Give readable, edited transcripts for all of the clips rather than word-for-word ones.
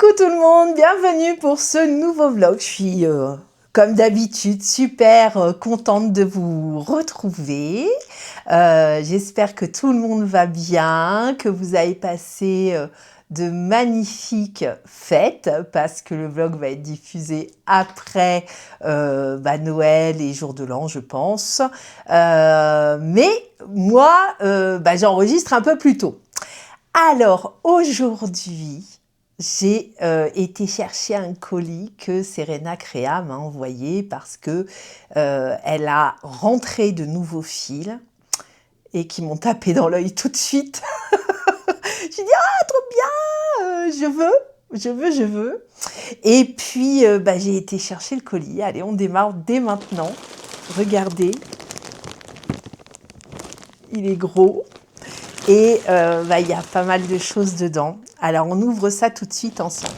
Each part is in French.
Coucou tout le monde, bienvenue pour ce nouveau vlog. Je suis comme d'habitude super contente de vous retrouver. J'espère que tout le monde va bien, que vous avez passé de magnifiques fêtes parce que le vlog va être diffusé après Noël et jour de l'an, je pense. Mais moi, j'enregistre un peu plus tôt. Alors aujourd'hui, j'ai été chercher un colis que Serena Crea m'a envoyé parce que elle a rentré de nouveaux fils et qui m'ont tapé dans l'œil tout de suite. J'ai dit ah trop bien, je veux. Et puis j'ai été chercher le colis. Allez, on démarre dès maintenant. Regardez, il est gros. Et il y a pas mal de choses dedans. Alors, on ouvre ça tout de suite ensemble.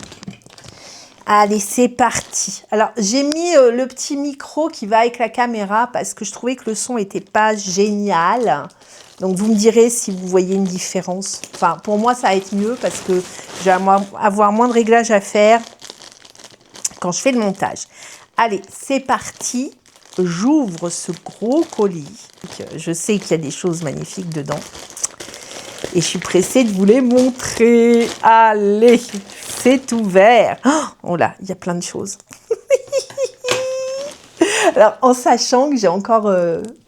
Allez, c'est parti. Alors, j'ai mis le petit micro qui va avec la caméra parce que je trouvais que le son n'était pas génial. Donc, vous me direz si vous voyez une différence. Enfin, pour moi, ça va être mieux parce que je vais avoir moins de réglages à faire quand je fais le montage. Allez, c'est parti. J'ouvre ce gros colis. Je sais qu'il y a des choses magnifiques dedans. Et je suis pressée de vous les montrer. Allez, c'est ouvert. Oh là, il y a plein de choses. Alors, en sachant que j'ai encore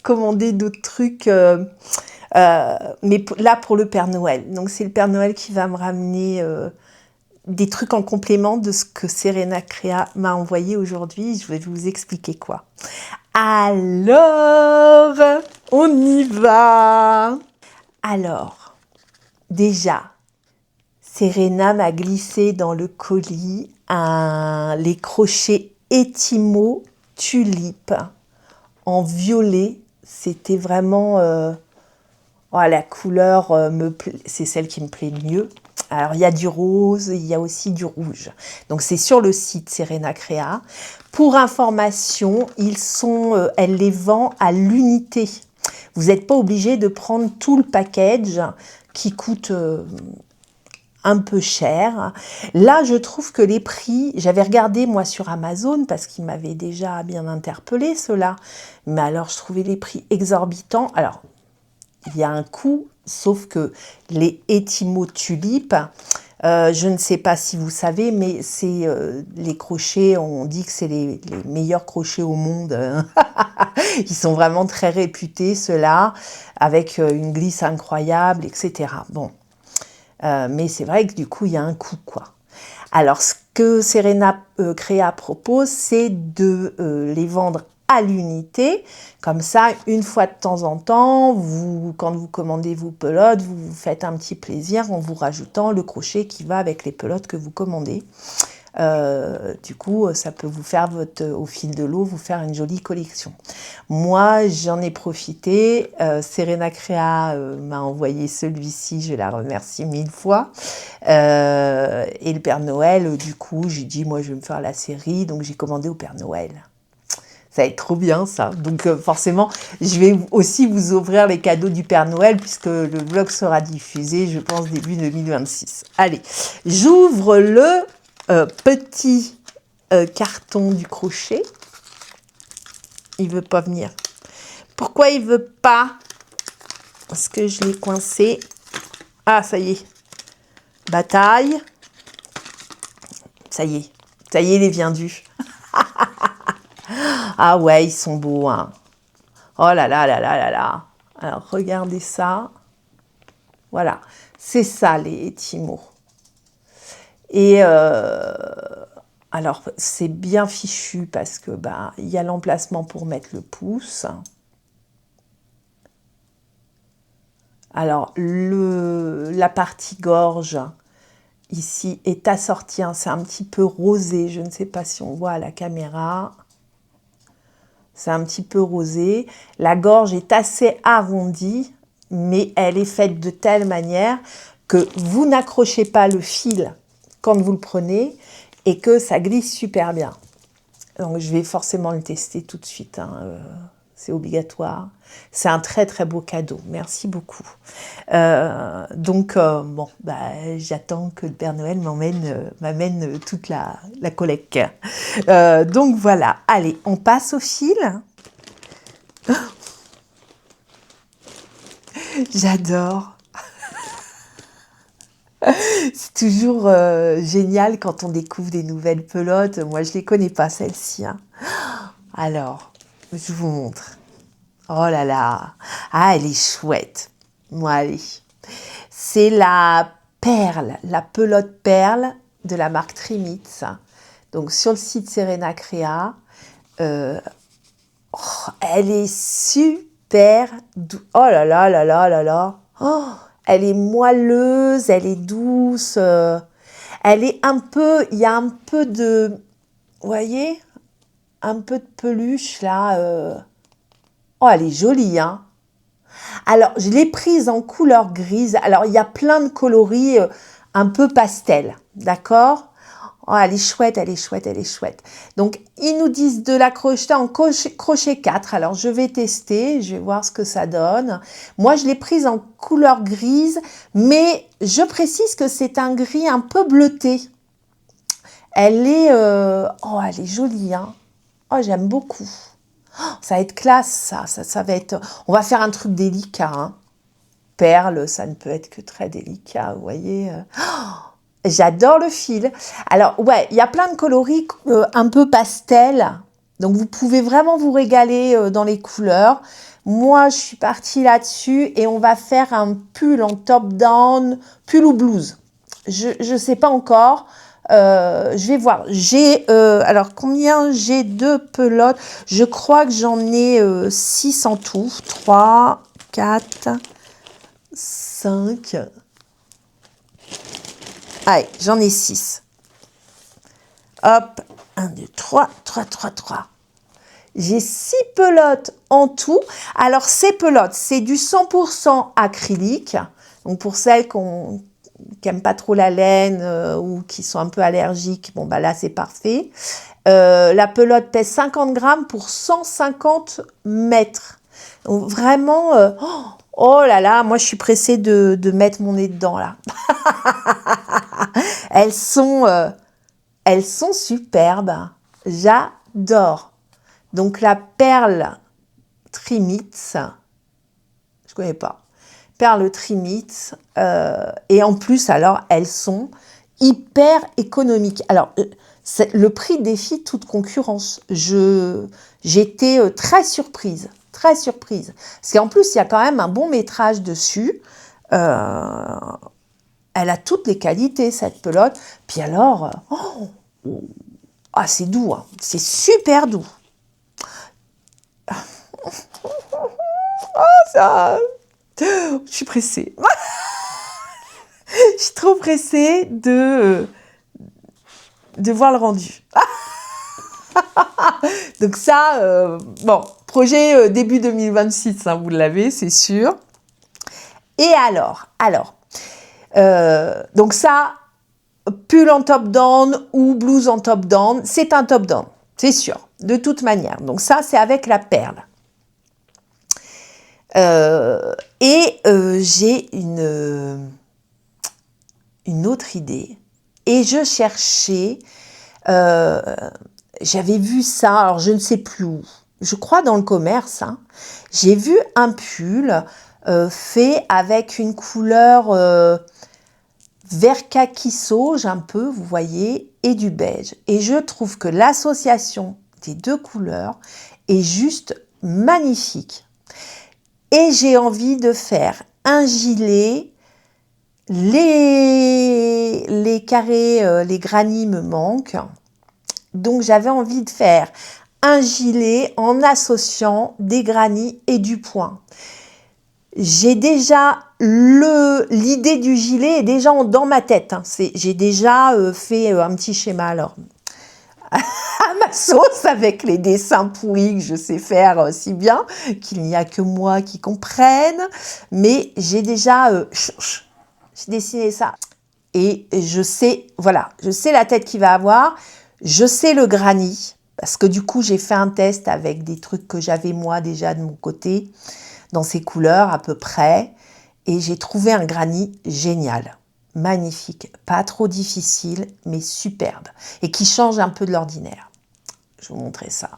commandé d'autres trucs, mais là pour le Père Noël. Donc, c'est le Père Noël qui va me ramener des trucs en complément de ce que Serena Crea m'a envoyé aujourd'hui. Je vais vous expliquer quoi. Alors, on y va. Alors, déjà, Serena m'a glissé dans le colis les crochets Etimo Tulipe en violet. C'était vraiment... la couleur, c'est celle qui me plaît le mieux. Alors, il y a du rose, il y a aussi du rouge. Donc, c'est sur le site Serena Crea. Pour information, elle les vend à l'unité. Vous n'êtes pas obligé de prendre tout le package qui coûte un peu cher. Là, je trouve que les prix, j'avais regardé moi sur Amazon parce qu'ils m'avaient déjà bien interpellé ceux-là. Mais alors, je trouvais les prix exorbitants. Alors, il y a un coût, sauf que les Etimo Tulipes, je ne sais pas si vous savez, mais c'est les crochets, on dit que c'est les meilleurs crochets au monde. Ils sont vraiment très réputés, ceux-là, avec une glisse incroyable, etc. Bon, mais c'est vrai que du coup, il y a un coût, quoi. Alors, ce que Serena Crea propose, c'est de les vendre à l'unité. Comme ça, une fois de temps en temps, quand vous commandez vos pelotes, vous vous faites un petit plaisir en vous rajoutant le crochet qui va avec les pelotes que vous commandez. Du coup, ça peut vous faire au fil de l'eau, vous faire une jolie collection. Moi, j'en ai profité. Serena Crea m'a envoyé celui-ci, je la remercie 1000 fois. Et le Père Noël, du coup, j'ai dit, moi, je vais me faire la série, donc j'ai commandé au Père Noël. Ça va être trop bien, ça. Donc, forcément, je vais aussi vous ouvrir les cadeaux du Père Noël, puisque le vlog sera diffusé, je pense, début 2026. Allez, j'ouvre le petit carton du crochet. Il veut pas venir. Pourquoi il veut pas? Parce que je l'ai coincé. Ah, ça y est. Bataille. Ça y est, il est viandu. Ah ouais, ils sont beaux, hein. Oh là là là là là là. Alors, regardez ça. Voilà, c'est ça les Etimo. Et alors, c'est bien fichu parce que il y a l'emplacement pour mettre le pouce. Alors, la partie gorge, ici, est assortie. C'est un petit peu rosé. Je ne sais pas si on voit à la caméra. C'est un petit peu rosé. La gorge est assez arrondie, mais elle est faite de telle manière que vous n'accrochez pas le fil quand vous le prenez et que ça glisse super bien. Donc, je vais forcément le tester tout de suite. c'est obligatoire. C'est un très très beau cadeau, merci beaucoup. Bon, j'attends que le Père Noël m'amène toute la collecte. Donc voilà, allez, on passe au fil. J'adore. C'est toujours génial quand on découvre des nouvelles pelotes. Moi, je ne les connais pas, celles-ci. Hein. Alors, je vous montre. Oh là là. Ah, elle est chouette. Bon, allez. C'est la perle, la pelote perle de la marque Trimitz. Donc, sur le site Serena Créa. Elle est super douce. Oh là là là là là là. Oh, elle est moelleuse, elle est douce. Elle est un peu, il y a un peu de, vous voyez, un peu de peluche là. Oh, elle est jolie, hein. Alors, je l'ai prise en couleur grise. Alors, il y a plein de coloris un peu pastel, d'accord? Oh, elle est chouette, elle est chouette, elle est chouette. Donc, ils nous disent de la crocheter en crochet 4. Alors, je vais tester, je vais voir ce que ça donne. Moi, je l'ai prise en couleur grise, mais je précise que c'est un gris un peu bleuté. Elle est jolie, hein. Oh, j'aime beaucoup. Oh, ça va être classe, ça va être... On va faire un truc délicat, hein. Perle, ça ne peut être que très délicat, vous voyez. J'adore le fil. Alors, ouais, il y a plein de coloris un peu pastel. Donc, vous pouvez vraiment vous régaler dans les couleurs. Moi, je suis partie là-dessus et on va faire un pull en top-down, pull ou blouse. Je ne sais pas encore. Je vais voir. Alors, combien j'ai de pelotes? Je crois que j'en ai 6 en tout. 3, 4, 5... Allez, j'en ai 6. Hop, 1, 2, 3, 3, 3, 3. J'ai 6 pelotes en tout. Alors, ces pelotes, c'est du 100% acrylique. Donc, pour celles qui n'aiment pas trop la laine ou qui sont un peu allergiques, bon, bah là, c'est parfait. La pelote pèse 50 grammes pour 150 mètres. Donc, vraiment... oh là là, moi, je suis pressée de mettre mon nez dedans, là. Elles sont superbes. J'adore. Donc, la perle Trimitz, je connais pas. Perle Trimitz. Et en plus, alors, elles sont hyper économiques. Alors, le prix défie toute concurrence. J'étais très surprise. Très surprise. Parce qu'en plus, il y a quand même un bon métrage dessus. Elle a toutes les qualités, cette pelote. Puis alors, c'est doux, hein. C'est super doux. Je suis pressée. Je suis trop pressée de voir le rendu. Donc ça, projet début 2026, hein, vous l'avez, c'est sûr. Et alors, donc ça, pull en top-down ou blouse en top-down, c'est un top-down, c'est sûr, de toute manière. Donc ça, c'est avec la perle. J'ai une autre idée. Et je cherchais, j'avais vu ça, alors je ne sais plus où, je crois dans le commerce, hein. J'ai vu un pull fait avec une couleur vert kaki sauge un peu, vous voyez, et du beige. Et je trouve que l'association des deux couleurs est juste magnifique. Et j'ai envie de faire un gilet. Les carrés, les granits me manquent. Donc, j'avais envie de faire un gilet en associant des granits et du point. J'ai déjà l'idée du gilet est déjà dans ma tête. Hein. J'ai déjà fait un petit schéma. Alors, à ma sauce avec les dessins pourris que je sais faire si bien qu'il n'y a que moi qui comprenne. Mais j'ai déjà j'ai dessiné ça. Et je sais, voilà, je sais la tête qu'il va avoir. Je sais le granit. Parce que du coup, j'ai fait un test avec des trucs que j'avais moi déjà de mon côté, dans ces couleurs à peu près. Et j'ai trouvé un granit génial, magnifique, pas trop difficile, mais superbe. Et qui change un peu de l'ordinaire. Je vais vous montrer ça.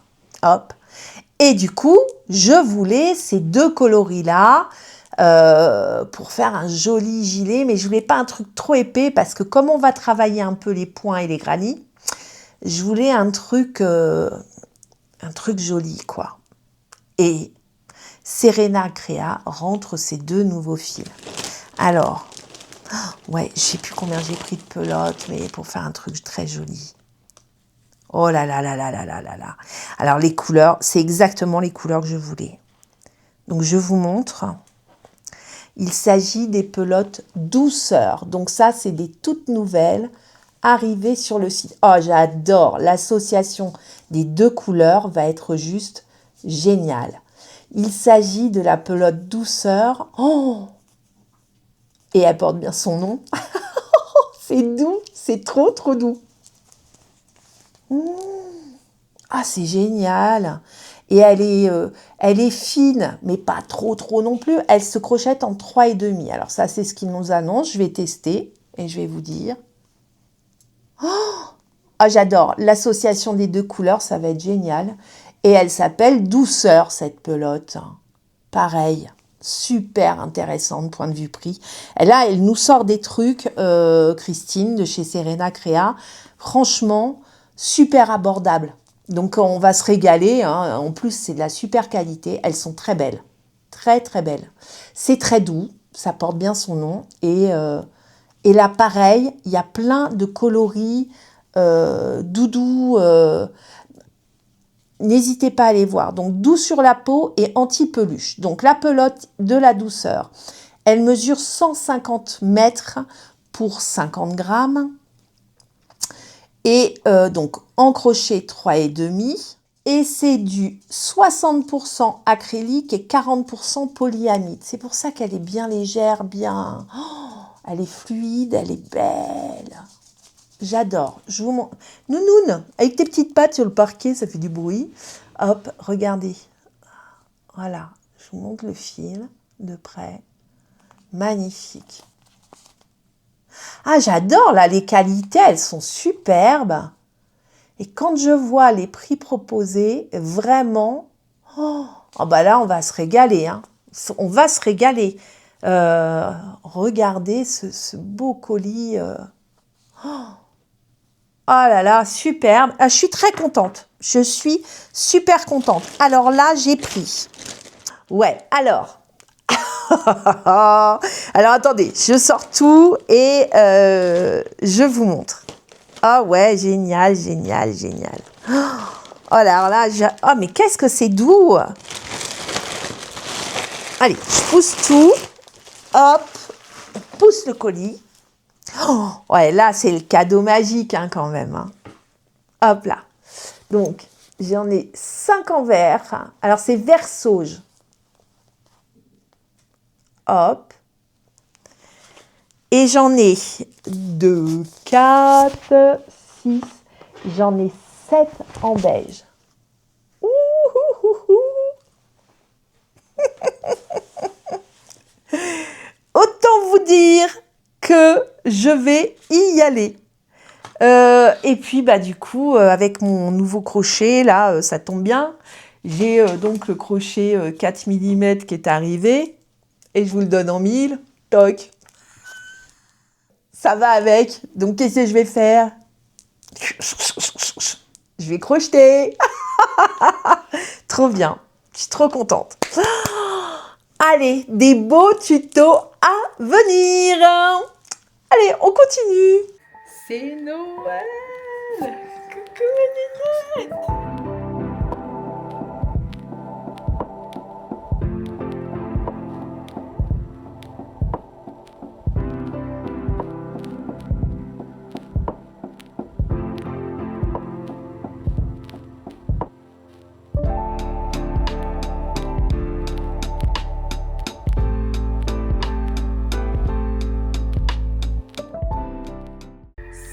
Hop. Et du coup, je voulais ces deux coloris-là pour faire un joli gilet. Mais je voulais pas un truc trop épais parce que comme on va travailler un peu les points et les granits, je voulais un truc joli, quoi. Et Serena Crea rentre ces deux nouveaux fils. Alors, ouais, je sais plus combien j'ai pris de pelote, mais pour faire un truc très joli. Oh là là là là là là là là. Alors les couleurs, c'est exactement les couleurs que je voulais. Donc je vous montre. Il s'agit des pelotes douceur. Donc ça, c'est des toutes nouvelles arrivées sur le site. Oh, j'adore. L'association des deux couleurs va être juste géniale. Il s'agit de la pelote douceur. Oh! Et elle porte bien son nom. C'est doux, c'est trop trop doux. Ah, c'est génial. Et elle est fine, mais pas trop trop non plus. Elle se crochette en 3,5. Alors ça, c'est ce qu'ils nous annoncent. Je vais tester et je vais vous dire. Ah, j'adore. L'association des deux couleurs, ça va être génial. Et elle s'appelle Douceur, cette pelote. Pareil, super intéressante, point de vue prix. Et là, elle nous sort des trucs, Christine, de chez Serena Crea. Franchement, super abordable. Donc, on va se régaler. Hein. En plus, c'est de la super qualité. Elles sont très belles. Très, très belles. C'est très doux. Ça porte bien son nom. Et là, pareil, il y a plein de coloris doudou. N'hésitez pas à aller voir. Donc, doux sur la peau et anti-peluche. Donc, la pelote de la douceur. Elle mesure 150 mètres pour 50 grammes. Et donc, en crochet 3,5. Et c'est du 60% acrylique et 40% polyamide. C'est pour ça qu'elle est bien légère, bien... Oh, elle est fluide, elle est belle. J'adore. Je vous montre. Nounoun, avec tes petites pattes sur le parquet, ça fait du bruit. Hop, regardez. Voilà, je vous montre le fil de près. Magnifique. Ah, j'adore, là, les qualités, elles sont superbes. Et quand je vois les prix proposés, vraiment, oh bah là, on va se régaler. Hein. On va se régaler. Regardez ce beau colis. Oh là là, superbe. Ah, je suis très contente. Je suis super contente. Alors là, j'ai pris. Ouais, alors. Alors attendez, je sors tout et je vous montre. Ah ouais, génial, génial, génial. Oh là là, oh mais qu'est-ce que c'est doux. Allez, je pousse tout. Hop, on pousse le colis. Oh, ouais, là, c'est le cadeau magique hein, quand même. Hein. Hop là. Donc, j'en ai 5 en vert. Alors, c'est vert sauge. Hop. Et j'en ai 2, 4, 6. J'en ai 7 en beige. Ouh, ouh, ouh, ouh. Autant vous dire que je vais y aller. Et puis, bah, du coup, avec mon nouveau crochet, là, ça tombe bien. J'ai donc le crochet 4 mm qui est arrivé. Et je vous le donne en 1000. Toc. Ça va avec. Donc, qu'est-ce que je vais faire? Je vais crocheter. Trop bien. Je suis trop contente. Allez, des beaux tutos à venir. Allez, on continue. C'est Noël. Coucou Ninette.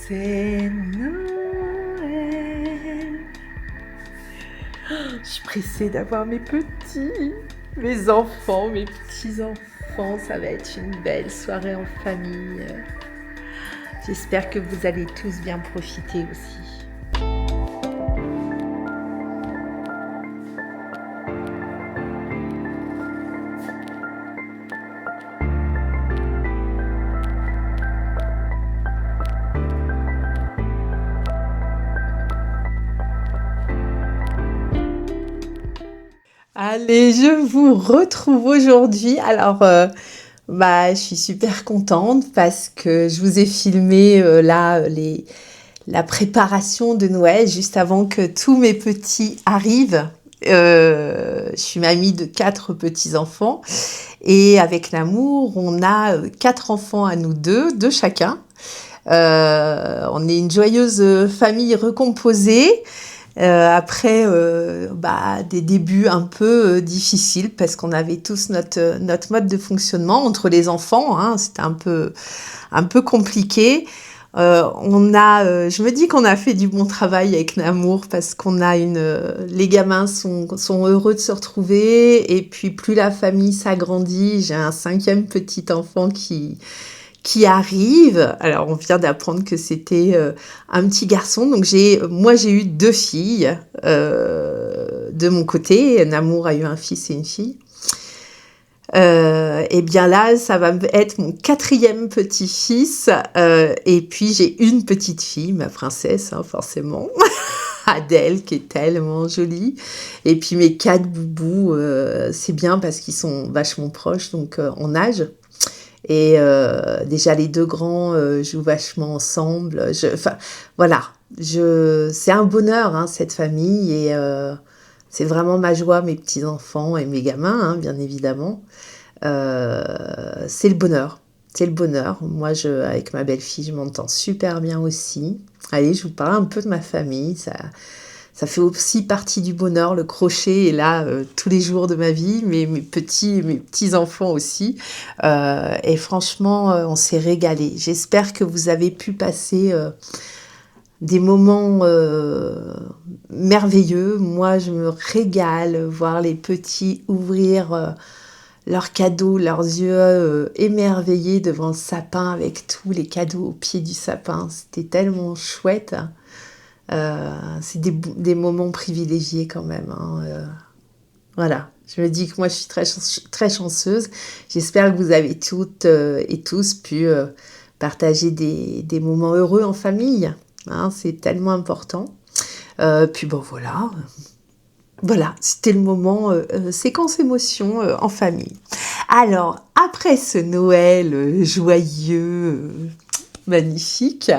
C'est Noël. Je suis pressée d'avoir mes petits, mes enfants, mes petits-enfants. Ça va être une belle soirée en famille. J'espère que vous allez tous bien profiter aussi. Allez, je vous retrouve aujourd'hui. Alors, je suis super contente parce que je vous ai filmé la préparation de Noël juste avant que tous mes petits arrivent. Je suis mamie de 4 petits-enfants et avec l'amour, on a 4 enfants à nous deux chacun. On est une joyeuse famille recomposée. Après des débuts un peu difficiles parce qu'on avait tous notre mode de fonctionnement entre les enfants, hein, c'était un peu compliqué. Je me dis qu'on a fait du bon travail avec Namour parce les gamins sont heureux de se retrouver et puis plus la famille s'agrandit, j'ai un 5e petit enfant qui arrive. Alors, on vient d'apprendre que c'était un petit garçon. Donc, moi, j'ai eu 2 filles de mon côté. Namour a eu un fils et une fille. Et bien là, ça va être mon 4e petit-fils. Et puis, j'ai une petite fille, ma princesse, hein, forcément. Adèle, qui est tellement jolie. Et puis, mes 4 boubous, c'est bien parce qu'ils sont vachement proches, donc en âge. Et déjà les 2 grands jouent vachement ensemble. Voilà, c'est un bonheur, hein, cette famille, et c'est vraiment ma joie, mes petits-enfants et mes gamins, hein, bien évidemment. C'est le bonheur, c'est le bonheur. Moi, avec ma belle-fille, je m'entends super bien aussi. Allez, je vous parle un peu de ma famille, ça fait aussi partie du bonheur, le crochet est là tous les jours de ma vie, mes petits-enfants aussi. Et franchement, on s'est régalé. J'espère que vous avez pu passer des moments merveilleux. Moi, je me régale voir les petits ouvrir leurs cadeaux, leurs yeux émerveillés devant le sapin avec tous les cadeaux au pied du sapin. C'était tellement chouette. C'est des moments privilégiés quand même, hein. Voilà, je me dis que moi je suis très chanceuse. J'espère que vous avez toutes et tous pu partager des moments heureux en famille, hein, c'est tellement important. Puis bon voilà, c'était le moment séquence émotion en famille. Alors, après ce Noël joyeux, magnifique,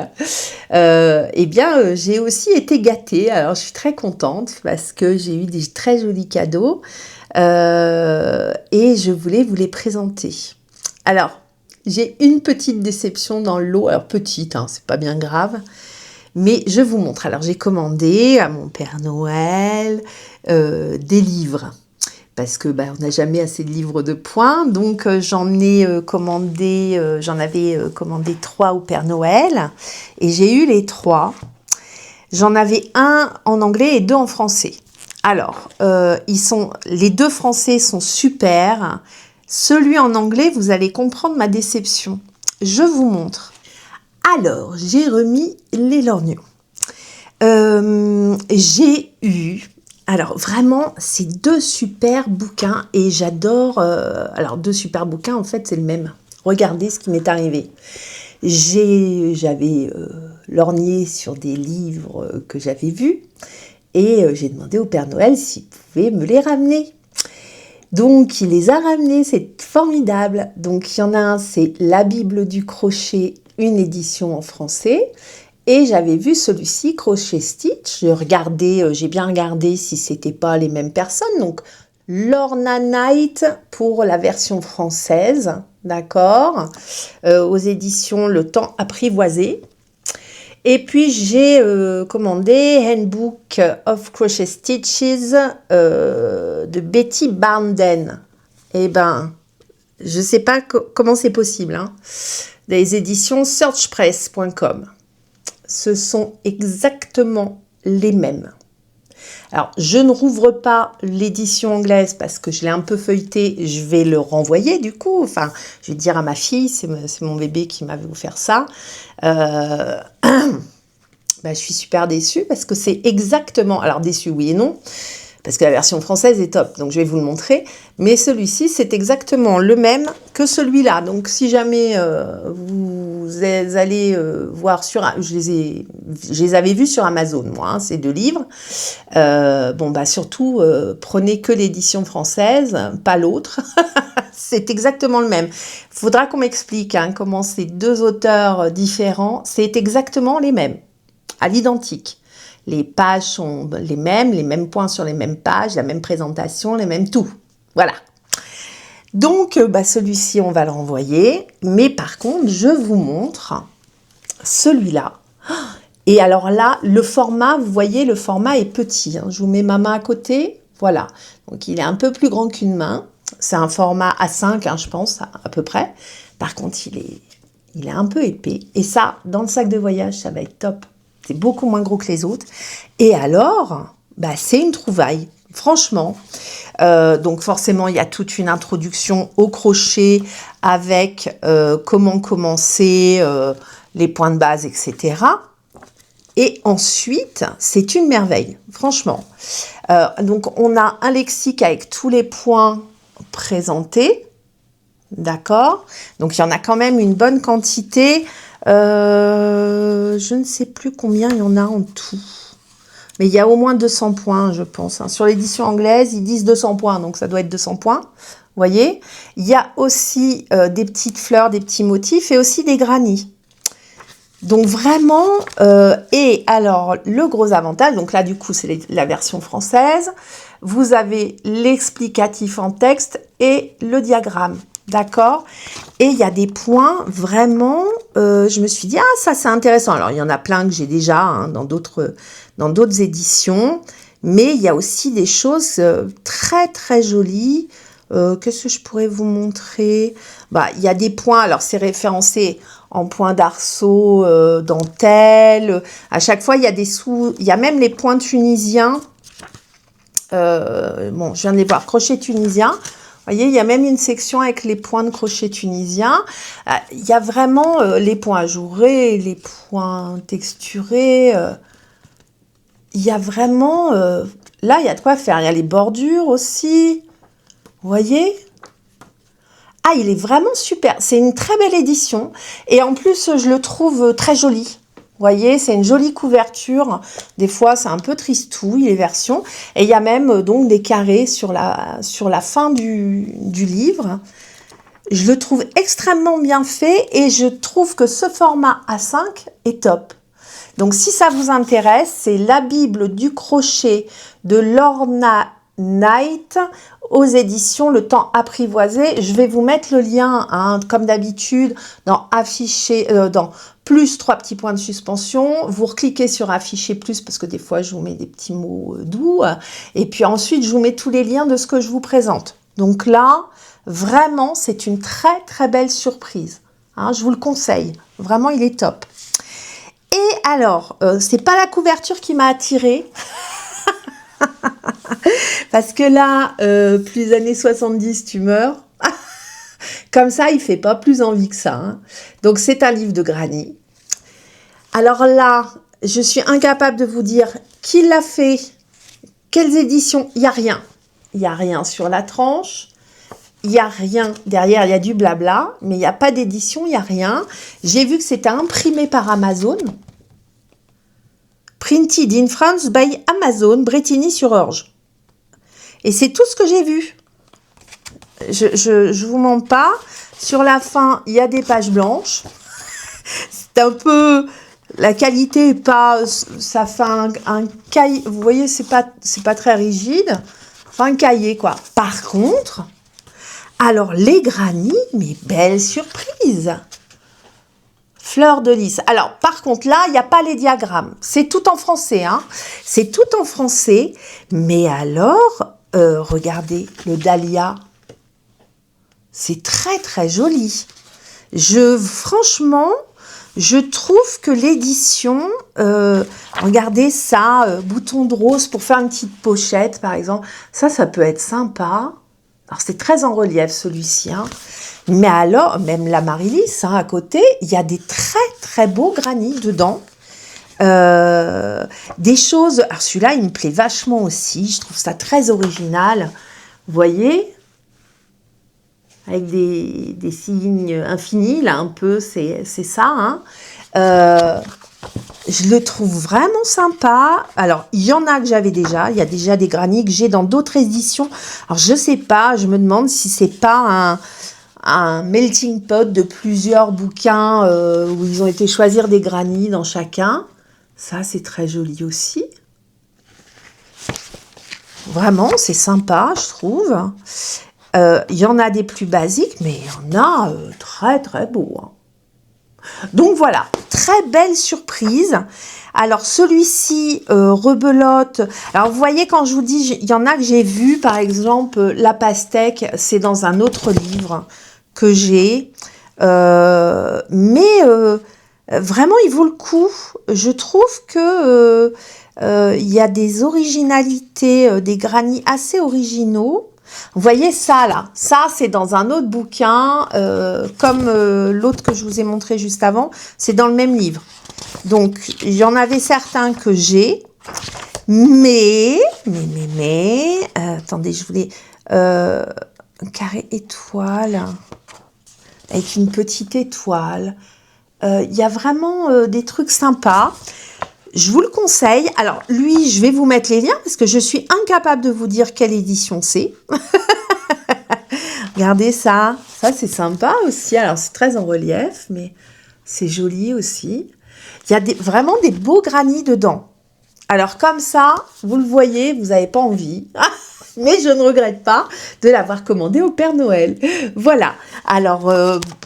j'ai aussi été gâtée. Alors, je suis très contente parce que j'ai eu des très jolis cadeaux et je voulais vous les présenter. Alors, j'ai une petite déception dans le lot. Alors, petite, hein, c'est pas bien grave. Mais je vous montre. Alors, j'ai commandé à mon Père Noël des livres. Parce que on n'a jamais assez de livres de points. Donc, j'en avais commandé 3 au Père Noël. Et j'ai eu les 3. J'en avais un en anglais et 2 en français. Alors, les 2 français sont super. Celui en anglais, vous allez comprendre ma déception. Je vous montre. Alors, j'ai remis les lorgnons. J'ai eu... Alors, vraiment, c'est 2 super bouquins et j'adore... alors, 2 super bouquins, en fait, c'est le même. Regardez ce qui m'est arrivé. J'avais lorgné sur des livres que j'avais vus et j'ai demandé au Père Noël s'il pouvait me les ramener. Donc, il les a ramenés, c'est formidable. Donc, il y en a un, c'est La Bible du crochet, une édition en français. Et j'avais vu celui-ci, Crochet Stitch. J'ai bien regardé si c'était pas les mêmes personnes. Donc, Lorna Knight pour la version française, d'accord, aux éditions Le Temps Apprivoisé. Et puis, j'ai commandé Handbook of Crochet Stitches de Betty Barnden. Eh ben, je sais pas comment c'est possible, hein. Les éditions searchpress.com. Ce sont exactement les mêmes. Alors, je ne rouvre pas l'édition anglaise parce que je l'ai un peu feuilleté. Je vais le renvoyer du coup. Enfin, je vais dire à ma fille, c'est mon bébé qui m'avait offert ça. Je suis super déçue parce que c'est exactement... Alors, déçue, oui et non. Parce que la version française est top, donc je vais vous le montrer. Mais celui-ci, c'est exactement le même que celui-là. Donc, si jamais vous allez voir sur... Je les avais vus sur Amazon, moi, hein, ces 2 livres. Surtout, prenez que l'édition française, pas l'autre. C'est exactement le même. Il faudra qu'on m'explique comment ces 2 auteurs différents, c'est exactement les mêmes, à l'identique. Les pages sont les mêmes points sur les mêmes pages, la même présentation, les mêmes tout. Voilà. Donc, celui-ci, on va le renvoyer. Mais par contre, je vous montre celui-là. Et alors là, le format, vous voyez, le format est petit. Je vous mets ma main à côté. Voilà. Donc, il est un peu plus grand qu'une main. C'est un format A5, je pense, à peu près. Par contre, il est un peu épais. Et ça, dans le sac de voyage, ça va être top. C'est beaucoup moins gros que les autres. Et alors, c'est une trouvaille, franchement. Donc forcément, il y a toute une introduction au crochet avec comment commencer, les points de base, etc. Et ensuite, c'est une merveille, franchement. Donc on a un lexique avec tous les points présentés. D'accord? Donc il y en a quand même une bonne quantité. Je ne sais plus combien il y en a en tout. Mais il y a au moins 200 points, je pense. Sur l'édition anglaise, ils disent 200 points, donc ça doit être 200 points. Vous voyez? Il y a aussi des petites fleurs, des petits motifs et aussi des granits. Donc vraiment, et alors le gros avantage, donc là du coup c'est la version française, vous avez l'explicatif en texte et le diagramme. D'accord? Et il y a des points vraiment, je me suis dit, ça c'est intéressant. Alors il y en a plein que j'ai déjà dans d'autres éditions, mais il y a aussi des choses très très jolies. Qu'est-ce que je pourrais vous montrer? Il y a des points, alors c'est référencé en points d'arceau, dentelle. À chaque fois, il y a il y a même les points tunisiens. Je viens de les voir, crochet tunisien. Vous voyez, il y a même une section avec les points de crochet tunisien. Il y a vraiment les points ajourés, les points texturés. Il y a vraiment... là, il y a de quoi faire. Il y a les bordures aussi. Vous voyez ? Il est vraiment super. C'est une très belle édition. Et en plus, je le trouve très joli. Vous voyez, c'est une jolie couverture. Des fois, c'est un peu tristouille, les versions. Et il y a même donc des carrés sur la fin du livre. Je le trouve extrêmement bien fait et je trouve que ce format A5 est top. Donc, si ça vous intéresse, c'est la Bible du crochet de Lorna Knight aux éditions Le Temps Apprivoisé. Je vais vous mettre le lien, comme d'habitude, dans afficher, dans plus 3 petits points de suspension. Vous recliquez sur afficher plus parce que des fois je vous mets des petits mots doux. Et puis ensuite, je vous mets tous les liens de ce que je vous présente. Donc là, vraiment, c'est une très très belle surprise. Je vous le conseille. Vraiment, il est top. Et alors, c'est pas la couverture qui m'a attirée. Parce que là, plus années 70, tu meurs. Comme ça, il fait pas plus envie que ça. Donc, c'est un livre de Granny. Alors là, je suis incapable de vous dire qui l'a fait, quelles éditions. Il n'y a rien. Il n'y a rien sur la tranche. Il n'y a rien. Derrière, il y a du blabla, mais il n'y a pas d'édition, il n'y a rien. J'ai vu que c'était imprimé par Amazon. Printed in France by Amazon, Bretigny-sur-Orge. Et c'est tout ce que j'ai vu. Je vous mens pas. Sur la fin, il y a des pages blanches. C'est un peu... La qualité est pas... Ça fait un cahier... Vous voyez, c'est pas très rigide. Enfin, un cahier, quoi. Par contre, alors, les Granny, mais belle surprise. Fleur de lys. Alors, par contre, là, il n'y a pas les diagrammes. C'est tout en français, C'est tout en français. Mais alors, regardez, le dahlia. C'est très, très joli. Franchement, Je trouve que l'édition, regardez ça, bouton de rose pour faire une petite pochette par exemple, ça peut être sympa. Alors c'est très en relief celui-ci, hein. Mais alors, même l'Amaryllis, hein, à côté, il y a des très très beaux granits dedans. Des choses, alors celui-là il me plaît vachement aussi, je trouve ça très original, vous voyez, avec des signes infinis, là un peu, c'est ça, hein. Je le trouve vraiment sympa. Alors, il y en a que j'avais déjà, il y a déjà des granits que j'ai dans d'autres éditions. Alors, je sais pas, je me demande si c'est pas un melting pot de plusieurs bouquins où ils ont été choisir des granits dans chacun. Ça, c'est très joli aussi. Vraiment, c'est sympa, je trouve. Il y en a des plus basiques, mais il y en a très, très beaux, hein. Donc voilà, très belle surprise. Alors celui-ci, rebelote. Alors vous voyez, quand je vous dis, il y en a que j'ai vu, par exemple, la pastèque, c'est dans un autre livre que j'ai. Mais vraiment, il vaut le coup. Je trouve que il y a des originalités, des granits assez originaux. Vous voyez ça là, ça c'est dans un autre bouquin, comme l'autre que je vous ai montré juste avant, c'est dans le même livre. Donc il y en avait certains que j'ai, mais, attendez, je voulais un carré étoile, avec une petite étoile. Il y a vraiment des trucs sympas. Je vous le conseille. Alors, lui, je vais vous mettre les liens parce que je suis incapable de vous dire quelle édition c'est. Regardez ça. Ça, c'est sympa aussi. Alors, c'est très en relief, mais c'est joli aussi. Il y a vraiment des beaux granits dedans. Alors, comme ça, vous le voyez, vous n'avez pas envie. Mais je ne regrette pas de l'avoir commandé au Père Noël. Voilà. Alors,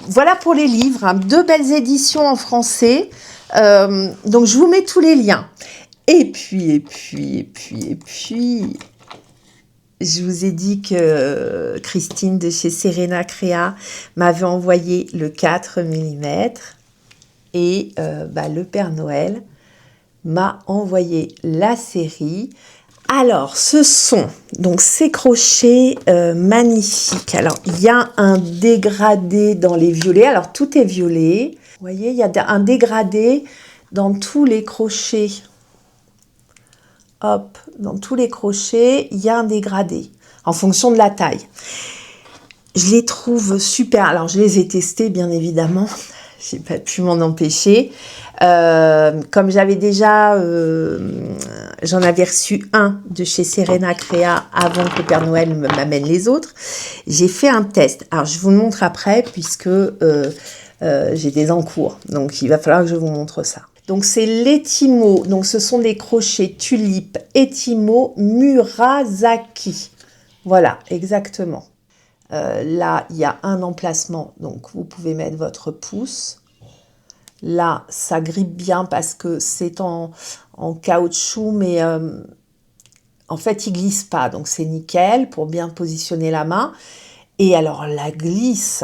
voilà pour les livres, hein. 2 belles éditions en français. Donc, je vous mets tous les liens. Et puis, je vous ai dit que Christine de chez Serena Créa m'avait envoyé le 4 mm. Et le Père Noël m'a envoyé la série. Alors, ce sont donc ces crochets magnifiques. Alors, il y a un dégradé dans les violets. Alors, tout est violet. Vous voyez, il y a un dégradé dans tous les crochets. Hop, dans tous les crochets, il y a un dégradé en fonction de la taille. Je les trouve super. Alors, je les ai testés, bien évidemment. J'ai pas pu m'en empêcher. Comme j'avais déjà, j'en avais reçu un de chez Serena Créa avant que le Père Noël m'amène les autres. J'ai fait un test. Alors, je vous le montre après puisque j'ai des encours. Donc, il va falloir que je vous montre ça. Donc, c'est l'Etimo. Donc, ce sont des crochets Tulipe Etimo Murasaki. Voilà, exactement. Là, il y a un emplacement, donc vous pouvez mettre votre pouce. Là, ça grippe bien parce que c'est en caoutchouc, mais en fait, il glisse pas. Donc, c'est nickel pour bien positionner la main. Et alors, la glisse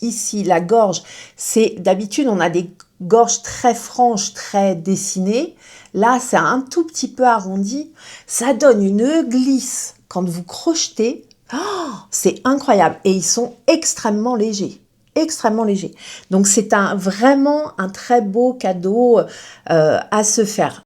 ici, la gorge, c'est d'habitude, on a des gorges très franches, très dessinées. Là, c'est un tout petit peu arrondi. Ça donne une glisse. Quand vous crochetez, c'est incroyable. Et ils sont extrêmement légers. Extrêmement légers. Donc, c'est vraiment un très beau cadeau à se faire.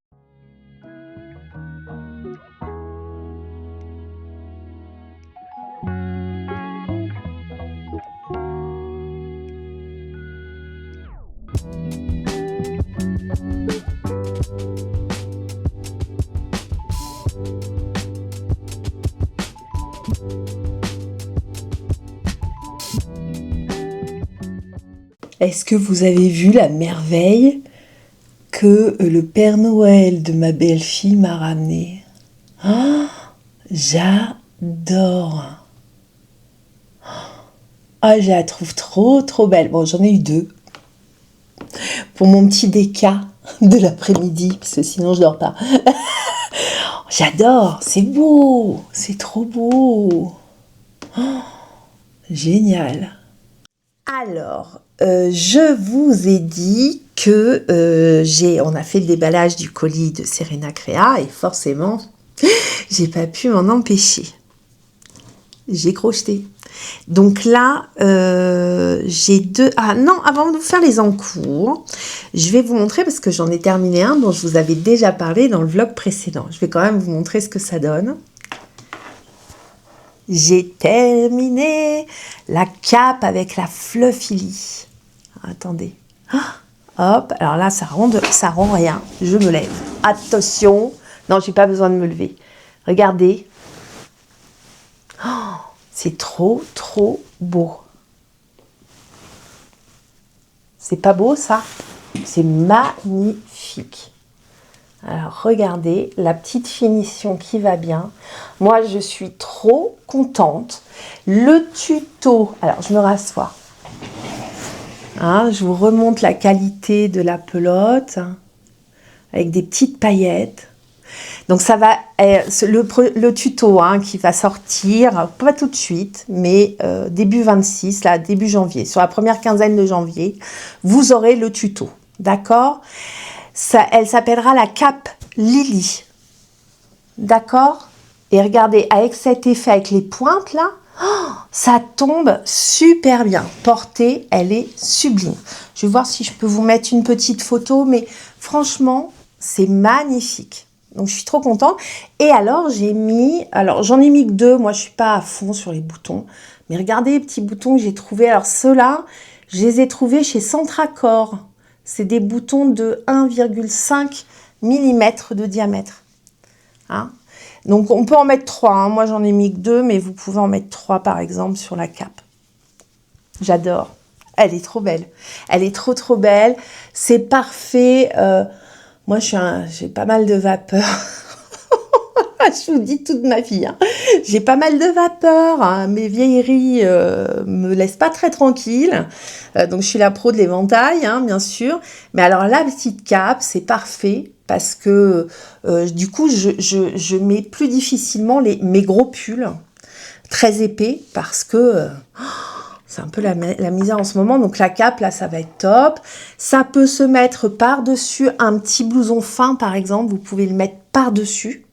Est-ce que vous avez vu la merveille que le Père Noël de ma belle-fille m'a ramené? Oh, j'adore! Ah, je la trouve trop, trop belle. Bon, j'en ai eu 2. Pour mon petit déca de l'après-midi, parce que sinon je dors pas. J'adore, c'est beau, c'est trop beau. Oh, génial. Alors, je vous ai dit que on a fait le déballage du colis de Serena Créa et forcément, j'ai pas pu m'en empêcher. J'ai crocheté. Donc là, j'ai deux... Ah non, avant de vous faire les encours, je vais vous montrer, parce que j'en ai terminé un dont je vous avais déjà parlé dans le vlog précédent. Je vais quand même vous montrer ce que ça donne. J'ai terminé la cape avec la Fluffily. Attendez. Hop, alors là, ça rend rien. Je me lève. Attention. Non, j'ai pas besoin de me lever. Regardez. Oh, c'est trop, trop beau. C'est pas beau, ça? C'est magnifique. Alors, regardez la petite finition qui va bien. Moi, je suis trop contente. Le tuto... Alors, je me rassois. Hein, je vous remonte la qualité de la pelote. Hein, avec des petites paillettes. Donc, ça va... le tuto hein, qui va sortir, pas tout de suite, mais début 26, là, début janvier. Sur la première quinzaine de janvier, vous aurez le tuto. D'accord ? Elle s'appellera la cape Lily. D'accord? Et regardez, avec cet effet, avec les pointes là, oh, ça tombe super bien. Portée, elle est sublime. Je vais voir si je peux vous mettre une petite photo, mais franchement, c'est magnifique. Donc, je suis trop contente. Et alors, j'en ai mis que deux. Moi, je suis pas à fond sur les boutons. Mais regardez les petits boutons que j'ai trouvés. Alors, ceux-là, je les ai trouvés chez Centracor. C'est des boutons de 1,5 mm de diamètre. Hein? Donc, on peut en mettre 3. Hein. Moi, j'en ai mis que 2, mais vous pouvez en mettre 3, par exemple, sur la cape. J'adore. Elle est trop belle. Elle est trop, trop belle. C'est parfait. Moi, j'ai pas mal de vapeur. Je vous dis toute ma vie. Hein. J'ai pas mal de vapeur. Hein. Mes vieilleries me laissent pas très tranquille. Donc, je suis la pro de l'éventail, hein, bien sûr. Mais alors, la petite cape, c'est parfait parce que du coup, je mets plus difficilement mes gros pulls très épais parce que c'est un peu la misère en ce moment. Donc, la cape, là, ça va être top. Ça peut se mettre par-dessus un petit blouson fin, par exemple. Vous pouvez le mettre par-dessus.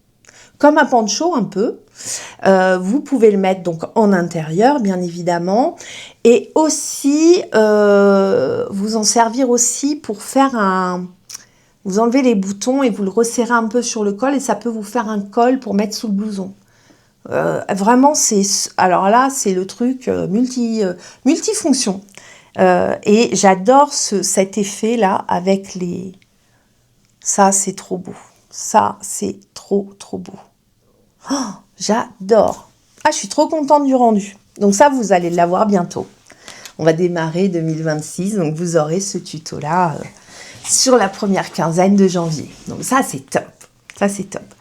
Comme un poncho un peu. Vous pouvez le mettre donc en intérieur, bien évidemment. Et aussi, vous en servir aussi pour faire vous enlevez les boutons et vous le resserrez un peu sur le col et ça peut vous faire un col pour mettre sous le blouson. Vraiment, alors là, c'est le truc multifonction. Et j'adore cet effet-là avec les... Ça, c'est trop beau. Ça, c'est trop, trop beau. Oh, j'adore. Ah, je suis trop contente du rendu. Donc ça, vous allez l'avoir bientôt. On va démarrer 2026, donc vous aurez ce tuto-là sur la première quinzaine de janvier. Donc ça, c'est top. Ça, c'est top.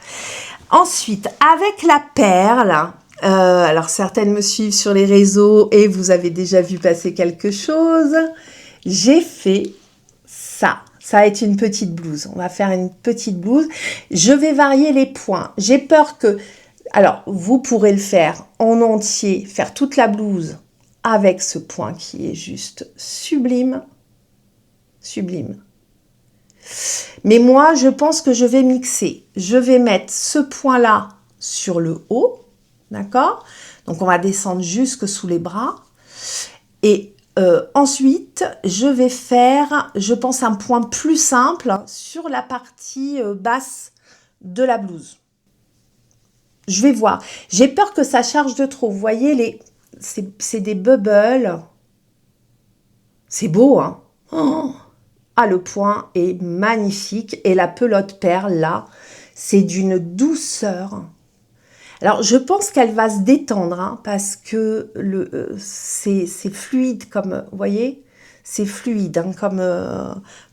Ensuite, avec la perle, alors certaines me suivent sur les réseaux et vous avez déjà vu passer quelque chose. J'ai fait ça. Ça va être une petite blouse. On va faire une petite blouse. Je vais varier les points. J'ai peur que... Alors, vous pourrez le faire en entier, faire toute la blouse avec ce point qui est juste sublime. Sublime. Mais moi, je pense que je vais mixer. Je vais mettre ce point-là sur le haut. D'accord? Donc, on va descendre jusque sous les bras. Et ensuite, je vais faire, je pense, un point plus simple sur la partie basse de la blouse. Je vais voir. J'ai peur que ça charge de trop. Vous voyez, c'est des bubbles. C'est beau, hein? Oh, ah, le point est magnifique. Et la pelote perle, là, c'est d'une douceur. Alors, je pense qu'elle va se détendre, hein, parce que c'est fluide comme, vous voyez, c'est fluide, hein,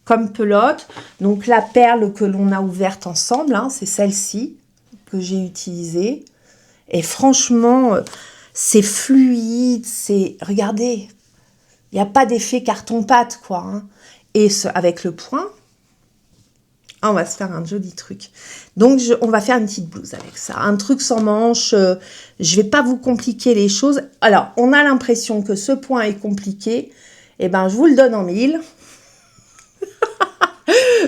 comme pelote. Donc, la perle que l'on a ouverte ensemble, hein, c'est celle-ci que j'ai utilisée. Et franchement, c'est fluide, regardez, il n'y a pas d'effet carton-pâte, quoi. Hein. Et avec le point... Ah, on va se faire un joli truc. Donc, on va faire une petite blouse avec ça. Un truc sans manche. Je ne vais pas vous compliquer les choses. Alors, on a l'impression que ce point est compliqué. Eh ben, je vous le donne en mille.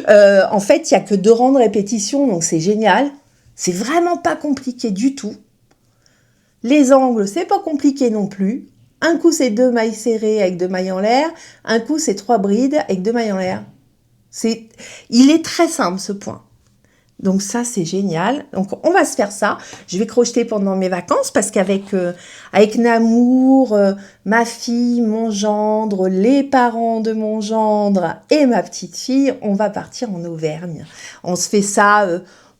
En fait, il n'y a que 2 rangs de répétition, donc c'est génial. C'est vraiment pas compliqué du tout. Les angles, c'est pas compliqué non plus. Un coup, c'est 2 mailles serrées avec 2 mailles en l'air. Un coup, c'est 3 brides avec 2 mailles en l'air. Il est très simple, ce point. Donc ça, c'est génial. Donc on va se faire ça. Je vais crocheter pendant mes vacances parce qu'avec avec Namour, ma fille, mon gendre, les parents de mon gendre et ma petite fille, on va partir en Auvergne. On se fait ça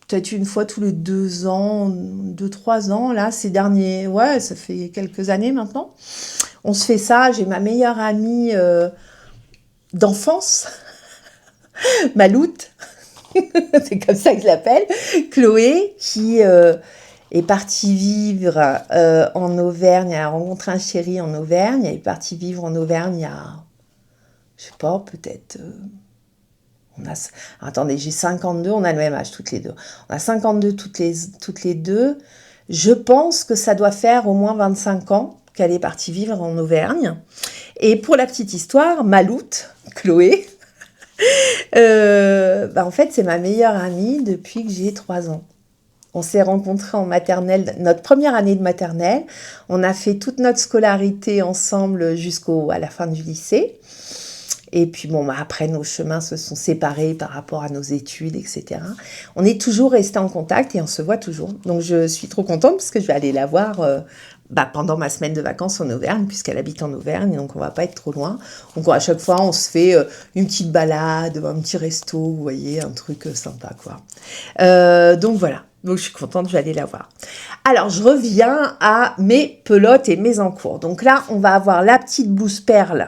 peut-être une fois tous les 2 ans, 2-3 ans, là, ces derniers... Ouais, ça fait quelques années maintenant. On se fait ça. J'ai ma meilleure amie d'enfance, Maloute. C'est comme ça que je l'appelle, Chloé, qui est partie vivre en Auvergne. Elle a rencontré un chéri en Auvergne. Elle est partie vivre en Auvergne il y a, je sais pas, peut-être... Attendez, j'ai 52, on a le même âge toutes les deux. On a 52 toutes les deux. Je pense que ça doit faire au moins 25 ans qu'elle est partie vivre en Auvergne. Et pour la petite histoire, Maloute, Chloé, en fait, c'est ma meilleure amie depuis que j'ai 3 ans. On s'est rencontrés en maternelle, notre première année de maternelle. On a fait toute notre scolarité ensemble jusqu'à la fin du lycée. Et puis bon, après, nos chemins se sont séparés par rapport à nos études, etc. On est toujours restés en contact et on se voit toujours. Donc, je suis trop contente parce que je vais aller la voir pendant ma semaine de vacances en Auvergne, puisqu'elle habite en Auvergne, donc on va pas être trop loin. Donc, à chaque fois, on se fait une petite balade, un petit resto, vous voyez, un truc sympa, quoi. Donc, voilà. Donc, je suis contente, je vais aller la voir. Alors, je reviens à mes pelotes et mes encours. Donc là, on va avoir la petite blouse perle.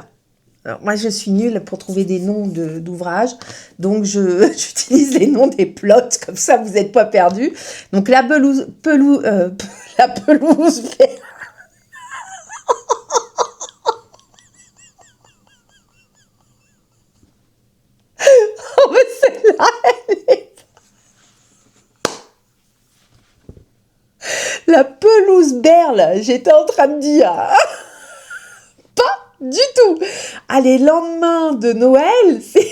Alors, moi, je suis nulle pour trouver des noms d'ouvrages, donc j'utilise les noms des plots, comme ça, vous n'êtes pas perdus. Donc, la pelouse verte. Oh, mais celle-là, la pelouse berle, j'étais en train de dire... Pas du tout. Ah, les lendemains de Noël, c'est...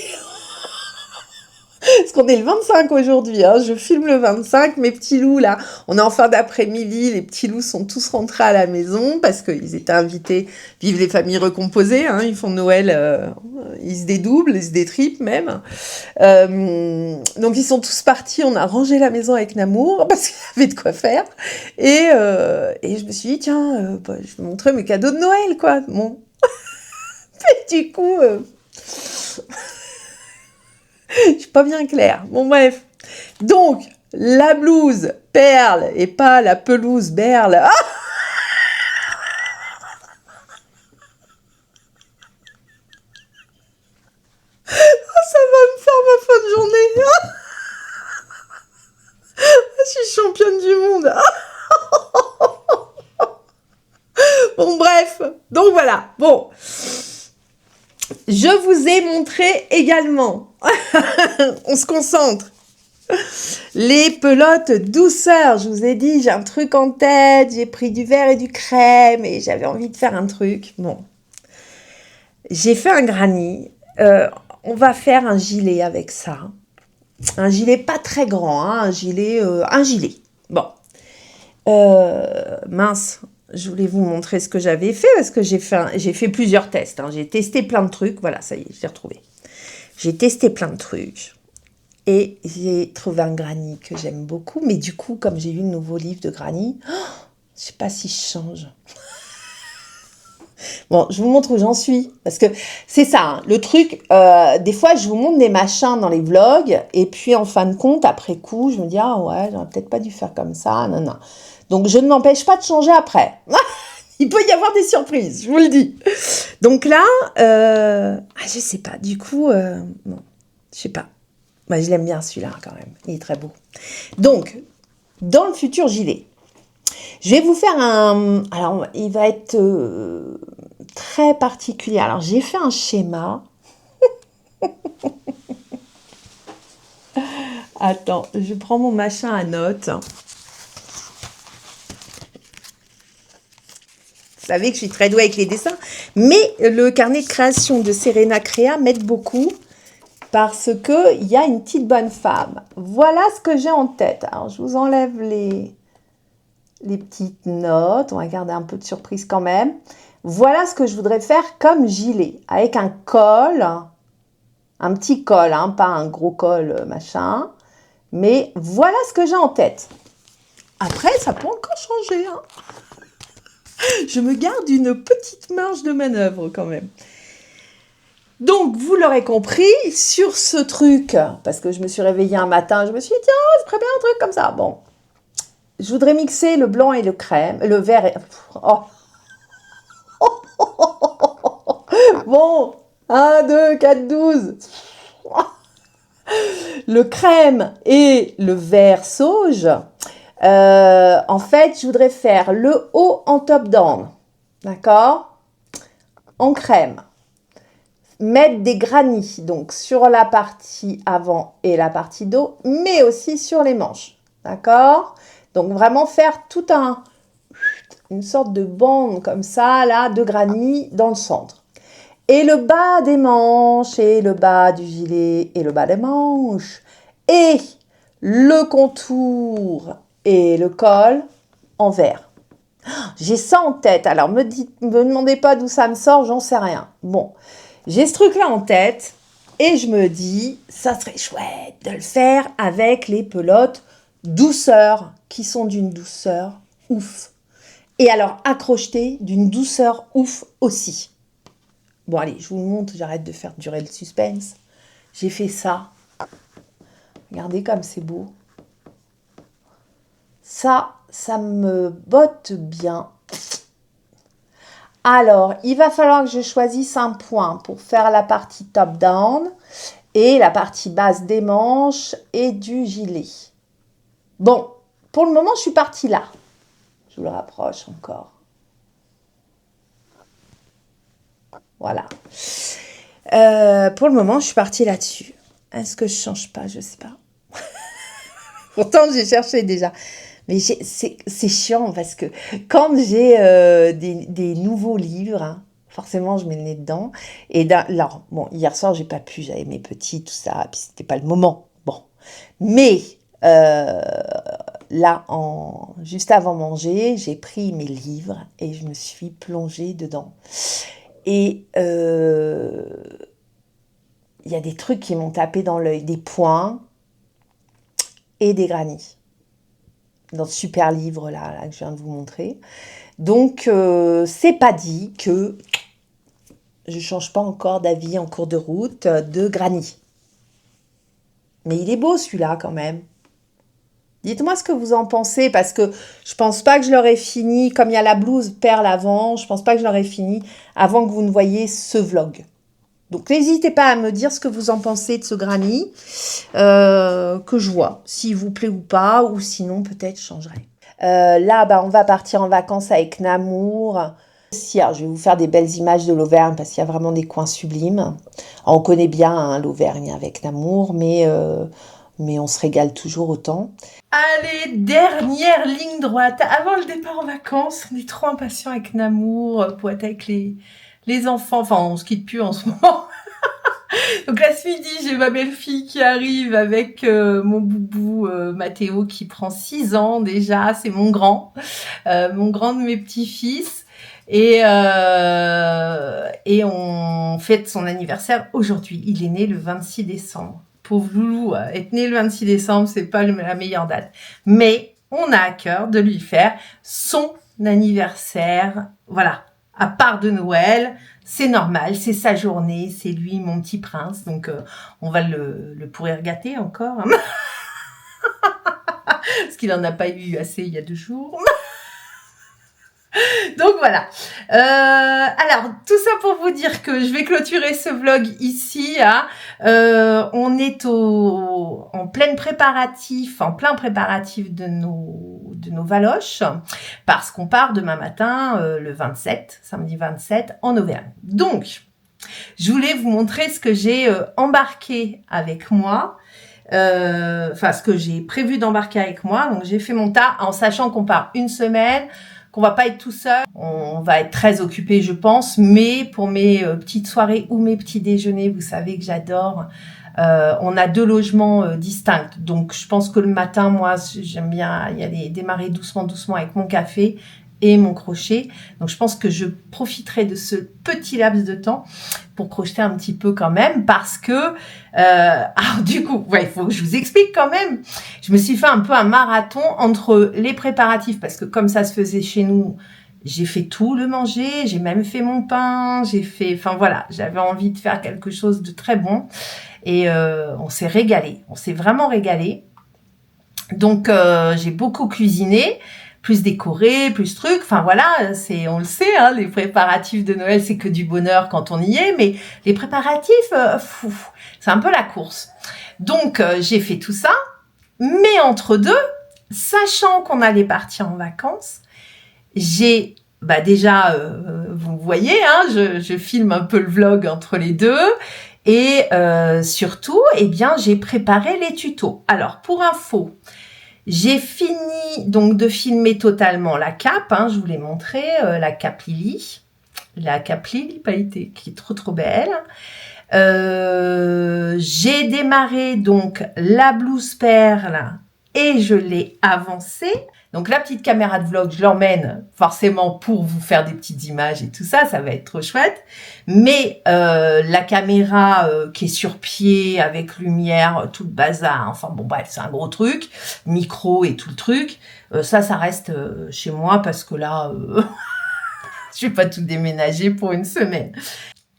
Parce qu'on est le 25 aujourd'hui, hein. Je filme le 25, mes petits loups là, on est en fin d'après-midi, les petits loups sont tous rentrés à la maison parce qu'ils étaient invités, vive les familles recomposées, hein. Ils font Noël, ils se dédoublent, ils se détripent même. Donc ils sont tous partis, on a rangé la maison avec Namour parce qu'il y avait de quoi faire. Et je me suis dit, tiens, je vais montrer mes cadeaux de Noël, quoi. Bon. Et du coup... Je suis pas bien claire. Bon, bref. Donc, la blouse perle et pas la pelouse berle. Ah, ça va me faire ma fin de journée. Je suis championne du monde. Bon, bref. Donc, voilà. Bon. Je vous ai montré également. On se concentre. Les pelotes douceur, je vous ai dit, j'ai un truc en tête, j'ai pris du vert et du crème et j'avais envie de faire un truc. Bon, j'ai fait un granny. On va faire un gilet avec ça. Un gilet pas très grand, hein, un gilet. Bon, mince. Je voulais vous montrer ce que j'avais fait parce que j'ai fait plusieurs tests. Hein. J'ai testé plein de trucs. Voilà, ça y est, j'ai retrouvé. J'ai testé plein de trucs. Et j'ai trouvé un granny que j'aime beaucoup. Mais du coup, comme j'ai lu le nouveau livre de granny, je ne sais pas si je change. Bon, je vous montre où j'en suis. Parce que c'est ça, hein, le truc. Des fois, je vous montre des machins dans les vlogs. Et puis, en fin de compte, après coup, je me dis, ah ouais, j'aurais peut-être pas dû faire comme ça. Non, non. Donc, je ne m'empêche pas de changer après. Il peut y avoir des surprises, je vous le dis. Donc là, je sais pas. Du coup, bon, je sais pas. Bah, je l'aime bien celui-là quand même, il est très beau. Donc, dans le futur gilet, je vais vous faire un... Alors, il va être très particulier. Alors, j'ai fait un schéma. Attends, je prends mon machin à notes. savez que je suis très douée avec les dessins. Mais le carnet de création de Serena Créa m'aide beaucoup parce qu'il y a une petite bonne femme. Voilà ce que j'ai en tête. Alors, je vous enlève les petites notes. On va garder un peu de surprise quand même. Voilà ce que je voudrais faire comme gilet. Avec un col, un petit col, hein, pas un gros col machin. Mais voilà ce que j'ai en tête. Après, ça peut encore changer. Hein. Je me garde une petite marge de manœuvre quand même. Donc, vous l'aurez compris, sur ce truc, parce que je me suis réveillée un matin, je me suis dit, tiens, je ferais bien un truc comme ça. Bon, je voudrais mixer le blanc et le crème, le vert et... Oh. Bon, 1, 2, 4, 12. Le crème et le vert sauge. En fait, je voudrais faire le haut en top-down. D'accord? En crème. Mettre des granits, donc sur la partie avant et la partie dos, mais aussi sur les manches. D'accord? Donc, vraiment faire tout une sorte de bande comme ça, là, de granit dans le centre. Et le bas des manches, et le bas du gilet, et le bas des manches, et le contour et le col en vert. J'ai ça en tête. Alors, me demandez pas d'où ça me sort, j'en sais rien. Bon, j'ai ce truc-là en tête et je me dis, ça serait chouette de le faire avec les pelotes douceur, qui sont d'une douceur ouf. Et alors, accrocheté d'une douceur ouf aussi. Bon, allez, je vous le montre, j'arrête de faire durer le suspense. J'ai fait ça. Regardez comme c'est beau. Ça me botte bien. Alors, il va falloir que je choisisse un point pour faire la partie top-down et la partie basse des manches et du gilet. Bon, pour le moment, je suis partie là. Je vous le rapproche encore. Voilà. Pour le moment, je suis partie là-dessus. Est-ce que je change pas? Je sais pas. Pourtant, j'ai cherché déjà. Mais c'est chiant parce que quand j'ai des nouveaux livres, hein, forcément, je mets le nez dedans. Et alors, bon, hier soir, j'ai pas pu, j'avais mes petits, tout ça, puis c'était pas le moment. Bon. Mais là, juste avant manger, j'ai pris mes livres et je me suis plongée dedans. Et il y a des trucs qui m'ont tapé dans l'œil, des points et des granits. Dans ce super livre là que je viens de vous montrer. Donc, c'est pas dit que je change pas encore d'avis en cours de route de granit. Mais il est beau celui-là quand même. Dites-moi ce que vous en pensez, parce que je pense pas que je l'aurais fini, comme il y a la blouse perle avant, je pense pas que je l'aurais fini avant que vous ne voyiez ce vlog. Donc, n'hésitez pas à me dire ce que vous en pensez de ce granit, que je vois, s'il vous plaît ou pas, ou sinon, peut-être, je changerai. Là, on va partir en vacances avec Namour. Alors, je vais vous faire des belles images de l'Auvergne, parce qu'il y a vraiment des coins sublimes. Alors, on connaît bien hein, l'Auvergne avec Namour, mais on se régale toujours autant. Allez, dernière ligne droite. Avant le départ en vacances, on est trop impatients avec Namour pour être avec les enfants. Enfin, on se quitte plus en ce moment. Donc là, ce midi, j'ai ma belle-fille qui arrive avec mon boubou Mathéo qui prend 6 ans déjà. C'est mon grand de mes petits-fils. Et on fête son anniversaire aujourd'hui. Il est né le 26 décembre. Pauvre loulou, être né le 26 décembre, c'est pas la meilleure date. Mais on a à cœur de lui faire son anniversaire. Voilà, à part de Noël, c'est normal, c'est sa journée, c'est lui, mon petit prince. Donc, on va le pourrir gâter encore. Hein. Parce qu'il n'en a pas eu assez il y a 2 jours. Donc voilà. Alors tout ça pour vous dire que je vais clôturer ce vlog ici. Hein. On est en plein préparatif de nos valoches, parce qu'on part demain matin, le 27, samedi 27, en Auvergne. Donc, je voulais vous montrer ce que j'ai embarqué avec moi. Ce que j'ai prévu d'embarquer avec moi. Donc, j'ai fait mon tas en sachant qu'on part une semaine, qu'on va pas être tout seul. On va être très occupé, je pense, mais pour mes petites soirées ou mes petits déjeuners, vous savez que j'adore. On a 2 logements distincts, donc je pense que le matin, moi, j'aime bien y aller démarrer doucement avec mon café et mon crochet. Donc je pense que je profiterai de ce petit laps de temps pour crocheter un petit peu quand même, parce que alors du coup, il faut que je vous explique quand même. Je me suis fait un peu un marathon entre les préparatifs, parce que comme ça se faisait chez nous, j'ai fait tout le manger, j'ai même fait mon pain, enfin voilà, j'avais envie de faire quelque chose de très bon, et on s'est régalé, on s'est vraiment régalé. Donc j'ai beaucoup cuisiné, plus décoré, plus truc. Enfin voilà, on le sait, hein, les préparatifs de Noël, c'est que du bonheur quand on y est, mais les préparatifs, c'est un peu la course. Donc j'ai fait tout ça, mais entre deux, sachant qu'on allait partir en vacances, j'ai déjà, vous voyez, hein, je filme un peu le vlog entre les deux, et surtout, j'ai préparé les tutos. Alors pour info, j'ai fini donc de filmer totalement la cape, hein, je vous l'ai montré, la cape Lily. La cape Lily pailletée qui est trop belle. J'ai démarré donc la blouse perle et je l'ai avancée. Donc la petite caméra de vlog, je l'emmène forcément pour vous faire des petites images et tout ça, ça va être trop chouette. Mais la caméra qui est sur pied avec lumière, tout le bazar, enfin bon bref, c'est un gros truc, micro et tout le truc, ça reste chez moi parce que là, je vais pas tout déménager pour une semaine.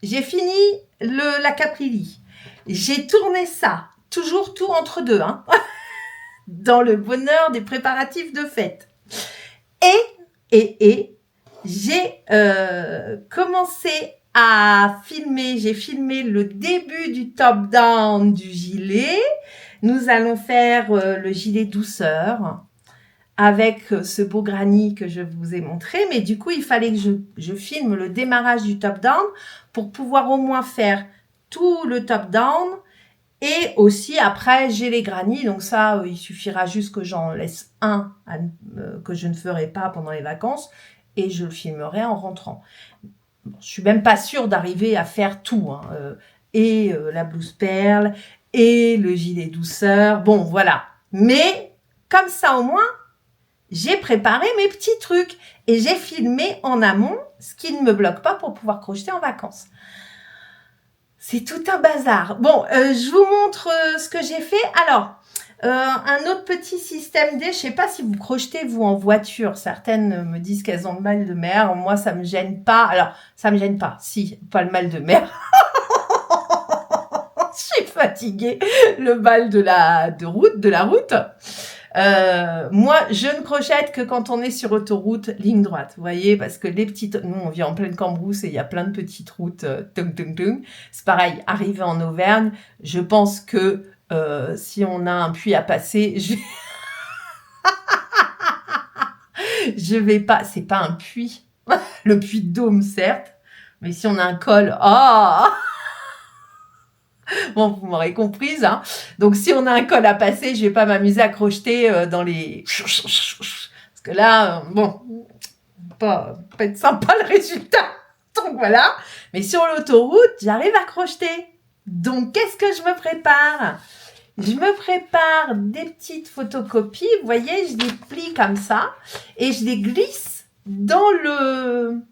J'ai fini la Caprilli. J'ai tourné ça, toujours tout entre deux, hein, dans le bonheur des préparatifs de fête. Et j'ai commencé à filmer, j'ai filmé le début du top-down du gilet. Nous allons faire le gilet douceur avec ce beau granit que je vous ai montré. Mais du coup, il fallait que je filme le démarrage du top-down pour pouvoir au moins faire tout le top-down. Et aussi, après, j'ai les granits. Donc ça, il suffira juste que j'en laisse un que je ne ferai pas pendant les vacances. Et je le filmerai en rentrant. Bon, je suis même pas sûre d'arriver à faire tout. Hein, la blouse perle, et le gilet douceur. Bon, voilà. Mais comme ça, au moins, j'ai préparé mes petits trucs. Et j'ai filmé en amont, ce qui ne me bloque pas pour pouvoir crocheter en vacances. C'est tout un bazar. Bon, je vous montre ce que j'ai fait. Alors, un autre petit système D. Je sais pas si vous crochetez, vous, en voiture. Certaines me disent qu'elles ont le mal de mer. Moi, ça me gêne pas. Alors, ça me gêne pas. Si, pas le mal de mer. Je suis fatiguée. Le mal de la route. Moi, je ne crochette que quand on est sur autoroute, ligne droite, vous voyez, parce que nous, on vit en pleine Cambrousse et il y a plein de petites routes, c'est pareil, arrivé en Auvergne, je pense que si on a un puits à passer, je vais pas, c'est pas un puits, le puits de Dôme, certes, mais si on a un col, bon, vous m'aurez comprise, hein. Donc, si on a un col à passer, je vais pas m'amuser à crocheter dans les... Parce que là, bon, pas être sympa le résultat. Donc, voilà. Mais sur l'autoroute, j'arrive à crocheter. Donc, qu'est-ce que je me prépare? Je me prépare des petites photocopies. Vous voyez, je les plie comme ça et je les glisse dans le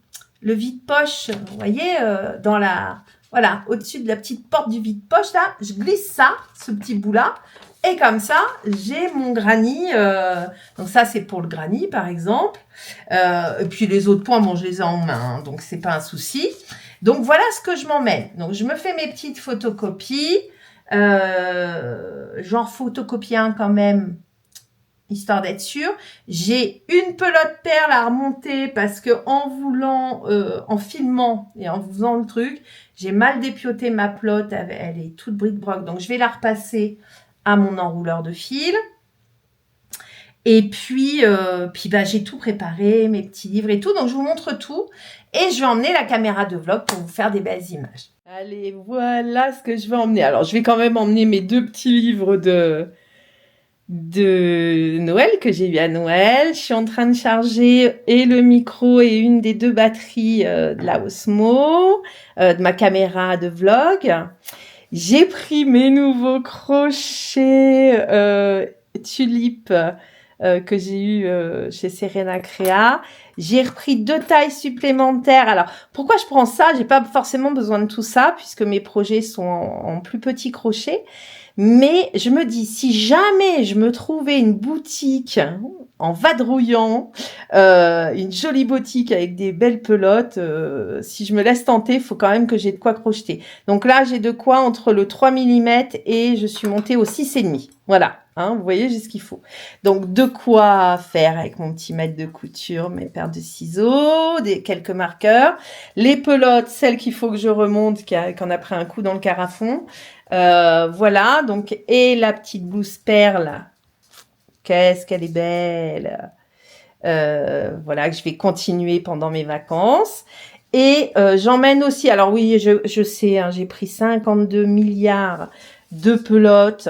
vide-poche. Vous voyez, dans la... Voilà, au-dessus de la petite porte du vide-poche, là, je glisse ça, ce petit bout-là. Et comme ça, j'ai mon granit. Donc ça, c'est pour le granit, par exemple. Et puis les autres points, bon, je les ai en main, hein, donc c'est pas un souci. Donc voilà ce que je m'emmène. Donc je me fais mes petites photocopies. J'en photocopie un quand même, histoire d'être sûre. J'ai une pelote perle à remonter parce que en filmant et en faisant le truc, j'ai mal dépioté ma pelote. Elle est toute bric-broc, donc je vais la repasser à mon enrouleur de fil. Et puis j'ai tout préparé, mes petits livres et tout. Donc, je vous montre tout. Et je vais emmener la caméra de vlog pour vous faire des belles images. Allez, voilà ce que je vais emmener. Alors, je vais quand même emmener mes 2 petits livres de Noël que j'ai eu à Noël. Je suis en train de charger et le micro et une des 2 batteries, de la Osmo, de ma caméra de vlog. J'ai pris mes nouveaux crochets, tulipes, que j'ai eu chez Serena Créa. J'ai repris 2 tailles supplémentaires. Alors, pourquoi je prends ça? J'ai pas forcément besoin de tout ça puisque mes projets sont en plus petits crochets. Mais je me dis, si jamais je me trouvais une boutique en vadrouillant, une jolie boutique avec des belles pelotes, si je me laisse tenter, il faut quand même que j'ai de quoi crocheter. Donc là, j'ai de quoi entre le 3 mm et je suis montée au 6,5. Voilà, hein, vous voyez, j'ai ce qu'il faut. Donc de quoi faire avec mon petit maître de couture, mes paires de ciseaux, quelques marqueurs, les pelotes, celles qu'il faut que je remonte, qu'on a pris un coup dans le carafon. Voilà, donc, et la petite blouse perle, qu'est-ce qu'elle est belle. Voilà, que je vais continuer pendant mes vacances. Et j'emmène aussi, alors oui, je sais, hein, j'ai pris 52 milliards de pelotes.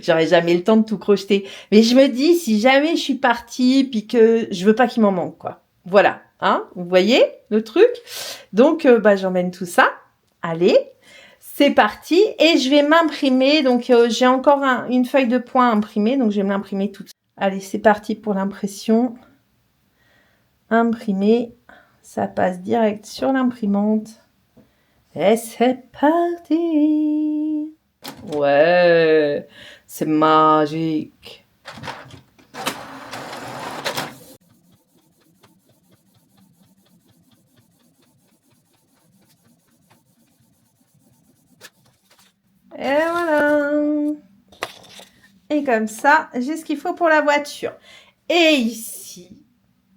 J'aurais jamais le temps de tout crocheter. Mais je me dis, si jamais je suis partie, puis que je veux pas qu'il m'en manque, quoi. Voilà, hein, vous voyez le truc? Donc, j'emmène tout ça. Allez, c'est parti. Et je vais m'imprimer. Donc, j'ai encore une feuille de point à imprimer. Donc, je vais me l'imprimer toute seule. Allez, c'est parti pour l'impression. Imprimer. Ça passe direct sur l'imprimante. Et c'est parti. Ouais, c'est magique. Et voilà. Et comme ça, j'ai ce qu'il faut pour la voiture. Et ici,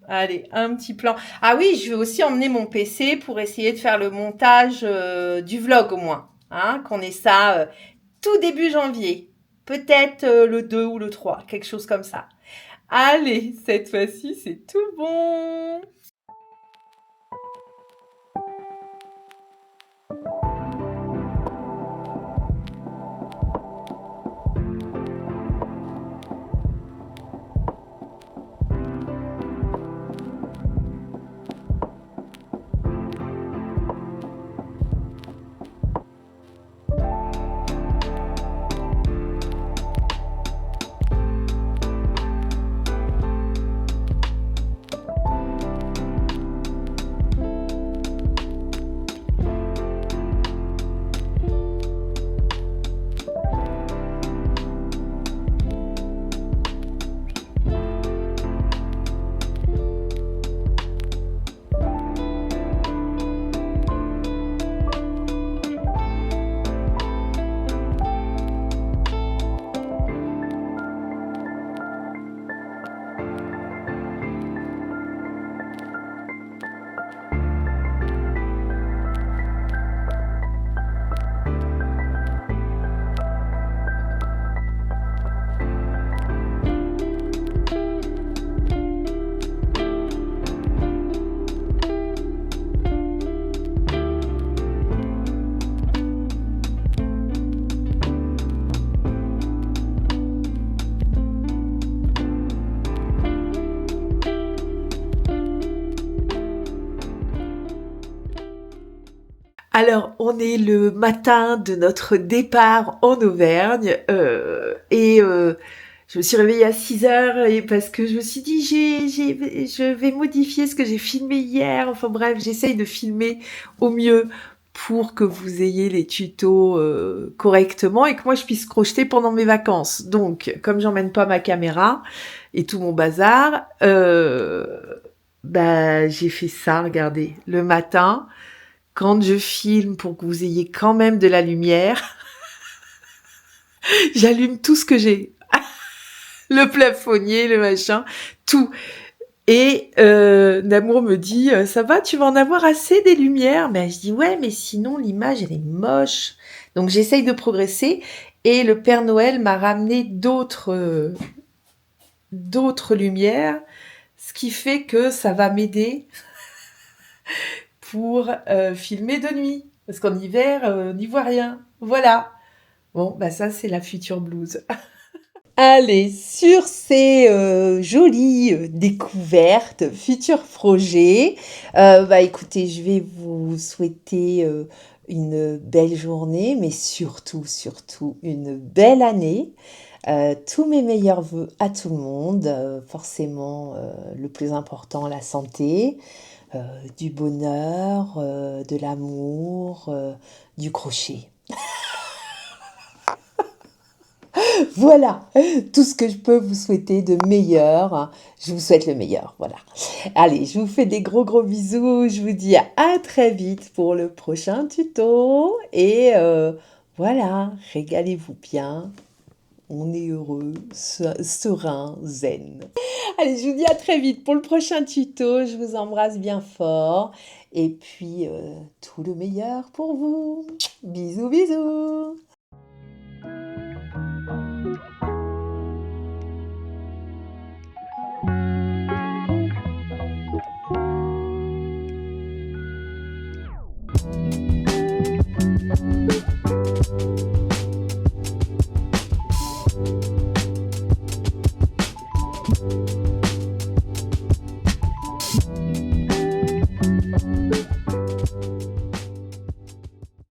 allez, un petit plan. Ah oui, je vais aussi emmener mon PC pour essayer de faire le montage du vlog au moins. Hein, qu'on ait ça tout début janvier. Peut-être le 2 ou le 3, quelque chose comme ça. Allez, cette fois-ci, c'est tout bon. Alors, on est le matin de notre départ en Auvergne et je me suis réveillée à 6 heures et parce que je me suis dit je vais modifier ce que j'ai filmé hier. Enfin bref, j'essaye de filmer au mieux pour que vous ayez les tutos correctement et que moi je puisse crocheter pendant mes vacances. Donc, comme j'emmène pas ma caméra et tout mon bazar, j'ai fait ça, regardez, le matin. Quand je filme pour que vous ayez quand même de la lumière, j'allume tout ce que j'ai. Le plafonnier, le machin, tout. Et Namour me dit, ça va, tu vas en avoir assez des lumières? Ben, je dis, ouais, mais sinon l'image, elle est moche. Donc j'essaye de progresser. Et le Père Noël m'a ramené d'autres lumières, ce qui fait que ça va m'aider pour filmer de nuit. Parce qu'en hiver, on n'y voit rien. Voilà. Bon, bah ça, c'est la future blouse. Allez, sur ces jolies découvertes, futurs projets, bah écoutez, je vais vous souhaiter une belle journée, mais surtout, surtout une belle année. Tous mes meilleurs vœux à tout le monde, forcément le plus important, la santé, du bonheur, de l'amour, du crochet. Voilà, tout ce que je peux vous souhaiter de meilleur. Je vous souhaite le meilleur, voilà. Allez, je vous fais des gros gros bisous. Je vous dis à très vite pour le prochain tuto. Et voilà, régalez-vous bien. On est heureux, serein, zen. Allez, je vous dis à très vite pour le prochain tuto. Je vous embrasse bien fort. Et puis, tout le meilleur pour vous. Bisous, bisous.